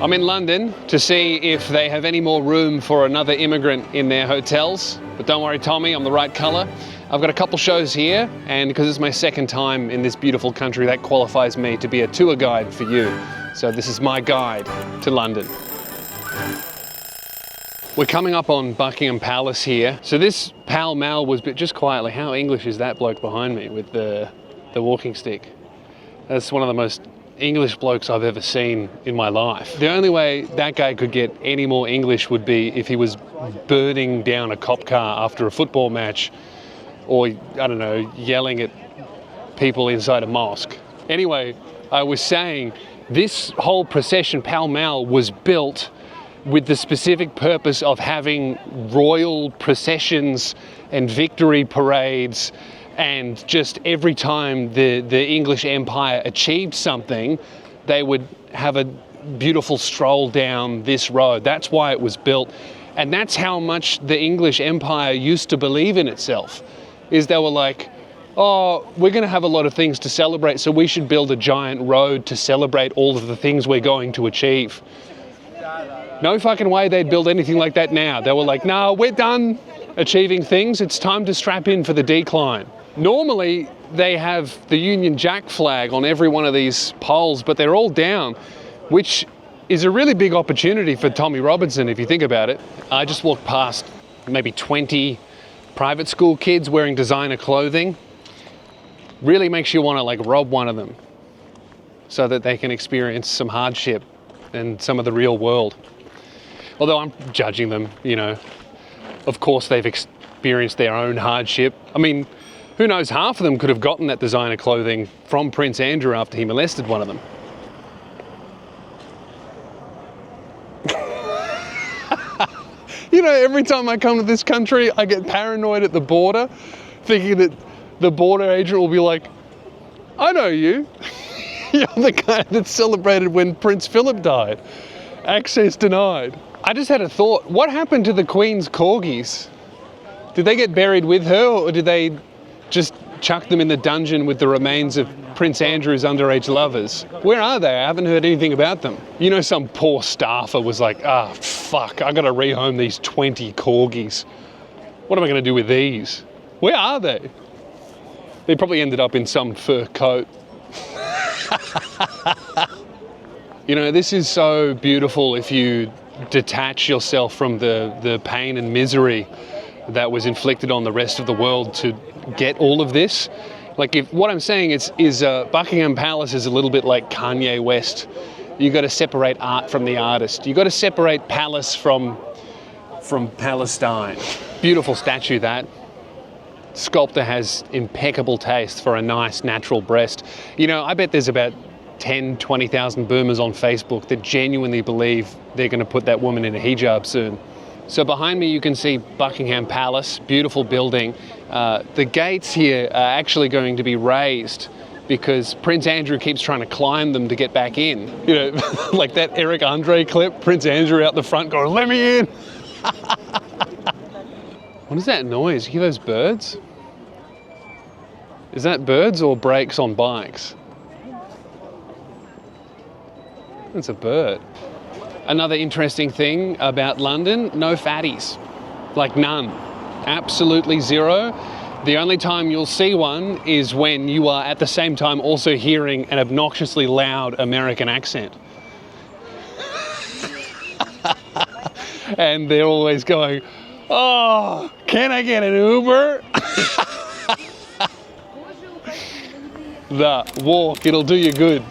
I'm in London to see if they have any more room for another immigrant in their hotels. But don't worry, Tommy, I'm the right colour. I've got a couple shows here, and because it's my second time in this beautiful country, that qualifies me to be a tour guide for you. So this is my guide to London. We're coming up on Buckingham Palace here. So this Pall Mall was built, just quietly, how English is that bloke behind me with the walking stick? That's one of the most English blokes I've ever seen in my life. The only way that guy could get any more English would be if he was burning down a cop car after a football match, or, I don't know, yelling at people inside a mosque. Anyway, I was saying, this whole procession, Pall Mall, was built with the specific purpose of having royal processions and victory parades, and just every time the English Empire achieved something, they would have a beautiful stroll down this road. That's why it was built. And that's how much the English Empire used to believe in itself, is they were like, oh, we're going to have a lot of things to celebrate, so we should build a giant road to celebrate all of the things we're going to achieve. No fucking way they'd build anything like that now. They were like, no, we're done achieving things. It's time to strap in for the decline. Normally, they have the Union Jack flag on every one of these poles, but they're all down, which is a really big opportunity for Tommy Robinson, if you think about it. I just walked past maybe 20 private school kids wearing designer clothing. Really makes you want to like rob one of them so that they can experience some hardship and some of the real world. Although I'm judging them, you know, of course they've experienced their own hardship. I mean, who knows, half of them could have gotten that designer clothing from Prince Andrew after he molested one of them. You know, every time I come to this country, I get paranoid at the border, thinking that the border agent will be like, I know you. You're the guy that celebrated when Prince Philip died. Access denied. I just had a thought, what happened to the Queen's corgis? Did they get buried with her, or did they just chuck them in the dungeon with the remains of Prince Andrew's underage lovers? Where are they? I haven't heard anything about them. You know, some poor staffer was like, ah, fuck, I gotta rehome these 20 corgis. What am I gonna do with these? Where are they? They probably ended up in some fur coat. You know, this is so beautiful if you detach yourself from the pain and misery that was inflicted on the rest of the world to get all of this. Like, if what I'm saying is Buckingham Palace is a little bit like Kanye West. You got to separate art from the artist. You got to separate Palace from Palestine. Beautiful statue, that. Sculptor has impeccable taste for a nice natural breast. You know, I bet there's about 10, 20,000 boomers on Facebook that genuinely believe they're going to put that woman in a hijab soon. So behind me you can see Buckingham Palace, beautiful building. The gates here are actually going to be raised because Prince Andrew keeps trying to climb them to get back in. You know, like that Eric Andre clip, Prince Andrew out the front going, let me in. What is that noise? You hear those birds? Is that birds or brakes on bikes? It's a bird. Another interesting thing about London, no fatties. Like none. Absolutely zero. The only time you'll see one is when you are at the same time also hearing an obnoxiously loud American accent. And they're always going, oh, can I get an Uber? Walk, it'll do you good.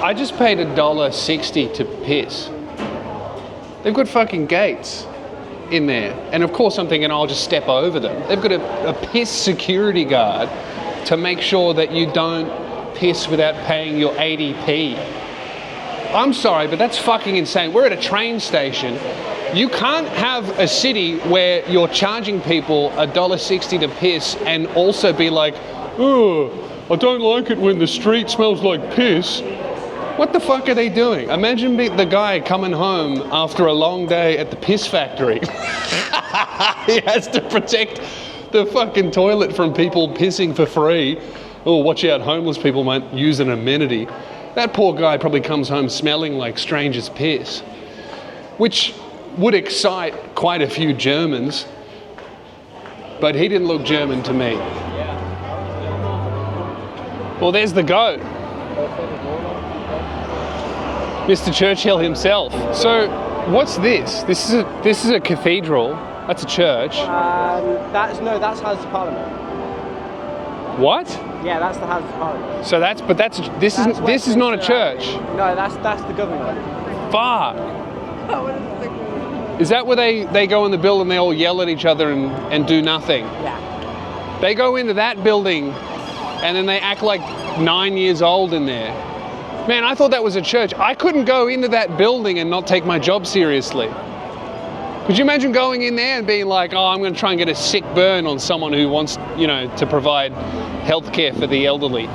I just paid $1.60 to piss. They've got fucking gates in there. And of course I'm thinking, I'll just step over them. They've got a piss security guard to make sure that you don't piss without paying your 80p. I'm sorry, but that's fucking insane. We're at a train station. You can't have a city where you're charging people $1.60 to piss and also be like, oh, I don't like it when the street smells like piss. What the fuck are they doing? Imagine the guy coming home after a long day at the piss factory. He has to protect the fucking toilet from people pissing for free. Oh, watch out, homeless people might use an amenity. That poor guy probably comes home smelling like stranger's piss, which would excite quite a few Germans, but he didn't look German to me. Well, there's the goat. Mr. Churchill himself. So, what's this? This is a cathedral. That's a church. That's House of Parliament. What? Yeah, that's the House of Parliament. So this is not a church. No, that's the government. Fuck. Is that where they go in the building, they all yell at each other and do nothing? Yeah. They go into that building and then they act like 9 years old in there. Man, I thought that was a church. I couldn't go into that building and not take my job seriously. Could you imagine going in there and being like, oh, I'm going to try and get a sick burn on someone who wants, to provide healthcare for the elderly?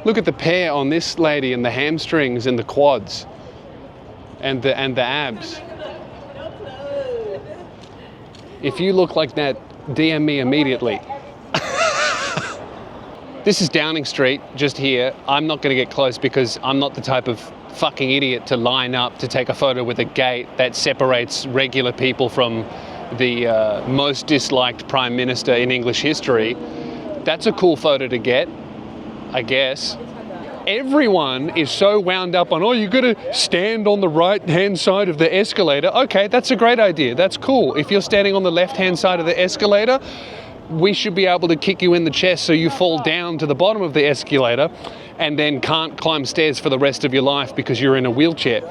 Look at the pear on this lady and the hamstrings and the quads and the abs. If you look like that, DM me immediately. This is Downing Street, just here. I'm not going to get close because I'm not the type of fucking idiot to line up to take a photo with a gate that separates regular people from the most disliked Prime Minister in English history. That's a cool photo to get, I guess. Everyone is so wound up on, oh, you got to stand on the right-hand side of the escalator. Okay, that's a great idea. That's cool. If you're standing on the left-hand side of the escalator, we should be able to kick you in the chest so you fall down to the bottom of the escalator and then can't climb stairs for the rest of your life because you're in a wheelchair.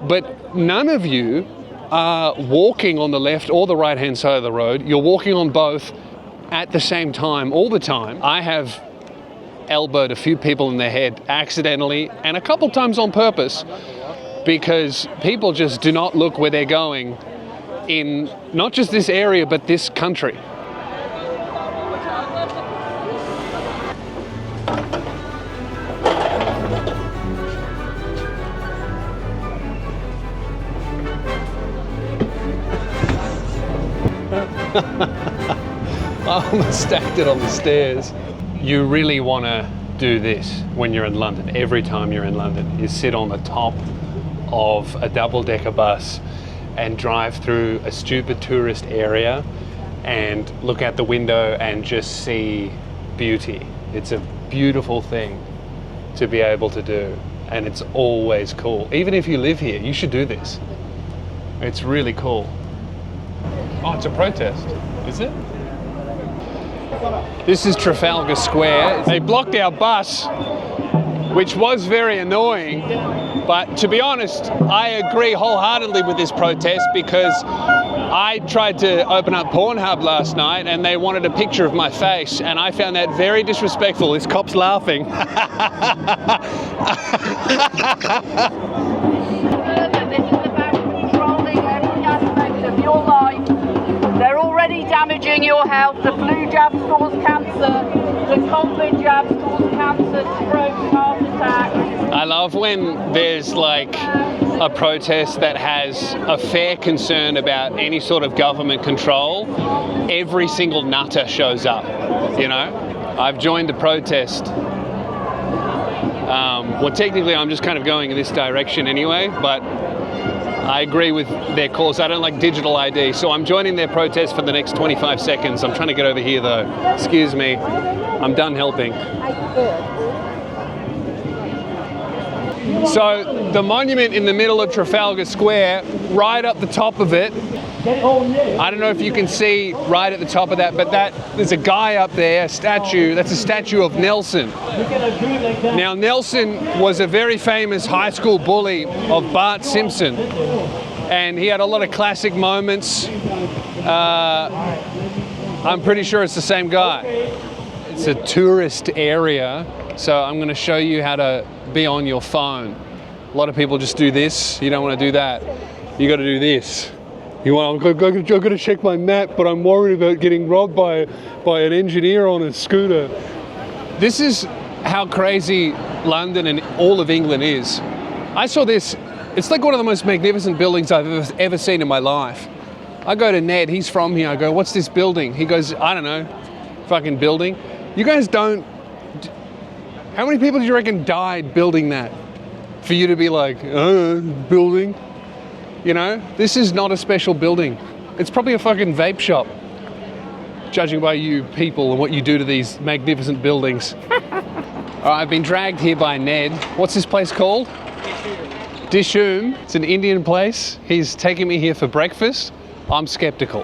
But none of you are walking on the left or the right-hand side of the road. You're walking on both at the same time, all the time. I have elbowed a few people in the head accidentally and a couple times on purpose because people just do not look where they're going in not just this area, but this country. I almost stacked it on the stairs. You really want to do this when you're in London. Every time you're in London, you sit on the top of a double-decker bus and drive through a stupid tourist area and look out the window and just see beauty. It's a beautiful thing to be able to do, and it's always cool. Even if you live here, you should do this. It's really cool. Oh, it's a protest, is it? This is Trafalgar Square. They blocked our bus, which was very annoying, but to be honest, I agree wholeheartedly with this protest because I tried to open up Pornhub last night and they wanted a picture of my face and I found that very disrespectful. This cop's laughing. Your life. They're already damaging your health. The flu jab cause cancer. The COVID jab cause cancer, stroke, heart attack. I love when there's like a protest that has a fair concern about any sort of government control. Every single nutter shows up, I've joined the protest. Well, technically I'm just kind of going in this direction anyway, but I agree with their cause. I don't like digital ID, so I'm joining their protest for the next 25 seconds. I'm trying to get over here though. Excuse me. I'm done helping. So the monument in the middle of Trafalgar Square, right up the top of it, I don't know if you can see right at the top of that, but there's a guy up there, a statue. That's a statue of Nelson. Now, Nelson was a very famous high school bully of Bart Simpson, and he had a lot of classic moments. I'm pretty sure it's the same guy. It's a tourist area, so I'm going to show you how to be on your phone. A lot of people just do this. You don't want to do that. You got to do this. I'm going to check my map, but I'm worried about getting robbed by an engineer on a scooter. This is how crazy London and all of England is. I saw this. It's like one of the most magnificent buildings I've ever seen in my life. I go to Ned, he's from here. I go, what's this building? He goes, I don't know, fucking building. You guys don't How many people do you reckon died building that? For you to be like, building? You know, this is not a special building. It's probably a fucking vape shop, judging by you people and what you do to these magnificent buildings. All right, I've been dragged here by Ned. What's this place called? Dishoom. It's an Indian place. He's taking me here for breakfast. I'm skeptical.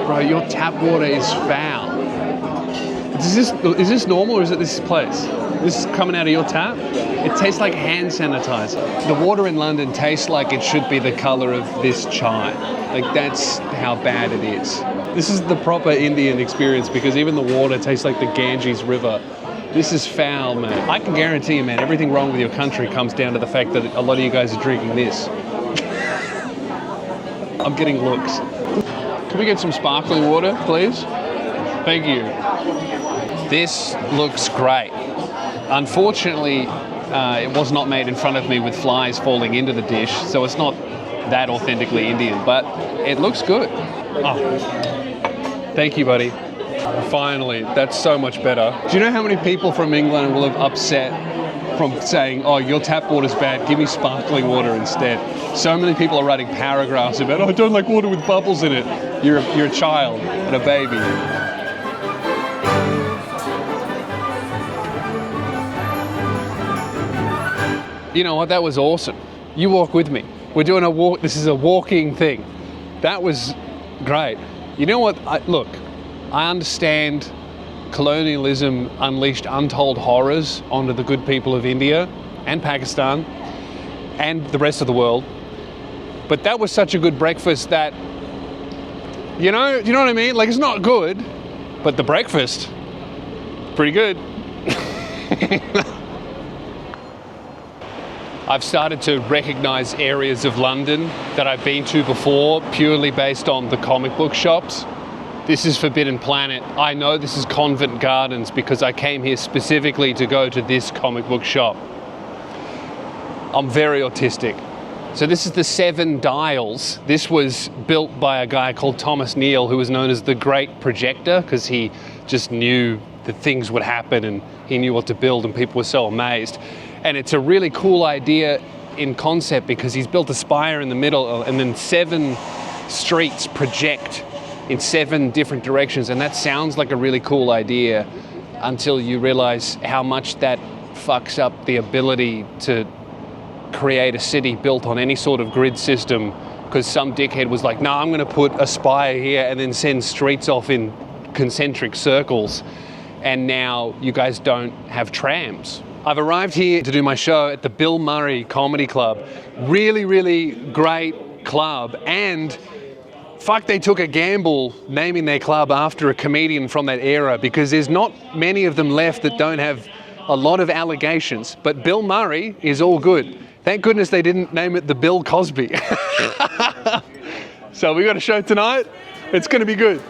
Bro, your tap water is foul. Is this normal or is it this place? This is coming out of your tap? It tastes like hand sanitizer. The water in London tastes like it should be the color of this chai. Like, that's how bad it is. This is the proper Indian experience because even the water tastes like the Ganges River. This is foul, man. I can guarantee you, man, everything wrong with your country comes down to the fact that a lot of you guys are drinking this. I'm getting looks. Can we get some sparkling water, please? Thank you. This looks great. Unfortunately, it was not made in front of me with flies falling into the dish, so it's not that authentically Indian, but it looks good. Oh. Thank you, buddy. Finally, that's so much better. Do you know how many people from England will have upset from saying, oh, your tap water's bad, give me sparkling water instead? So many people are writing paragraphs about, oh, I don't like water with bubbles in it. You're a child and a baby. You know what, that was awesome. You walk with me. We're doing a walk, this is a walking thing. That was great. You know what, look, I understand colonialism unleashed untold horrors onto the good people of India and Pakistan and the rest of the world. But that was such a good breakfast that, you know what I mean? Like, it's not good, but the breakfast, pretty good. I've started to recognize areas of London that I've been to before purely based on the comic book shops. This is Forbidden Planet. I know this is Convent Gardens because I came here specifically to go to this comic book shop. I'm very autistic. So this is the Seven Dials. This was built by a guy called Thomas Neal, who was known as the Great Projector because he just knew that things would happen and he knew what to build and people were so amazed. And it's a really cool idea in concept because he's built a spire in the middle and then 7 streets project in 7 different directions. And that sounds like a really cool idea until you realize how much that fucks up the ability to create a city built on any sort of grid system because some dickhead was like, no, I'm gonna put a spire here and then send streets off in concentric circles. And now you guys don't have trams. I've arrived here to do my show at the Bill Murray Comedy Club. Really, really great club. And fuck, they took a gamble naming their club after a comedian from that era because there's not many of them left that don't have a lot of allegations. But Bill Murray is all good. Thank goodness they didn't name it the Bill Cosby. So we got a show tonight. It's gonna be good.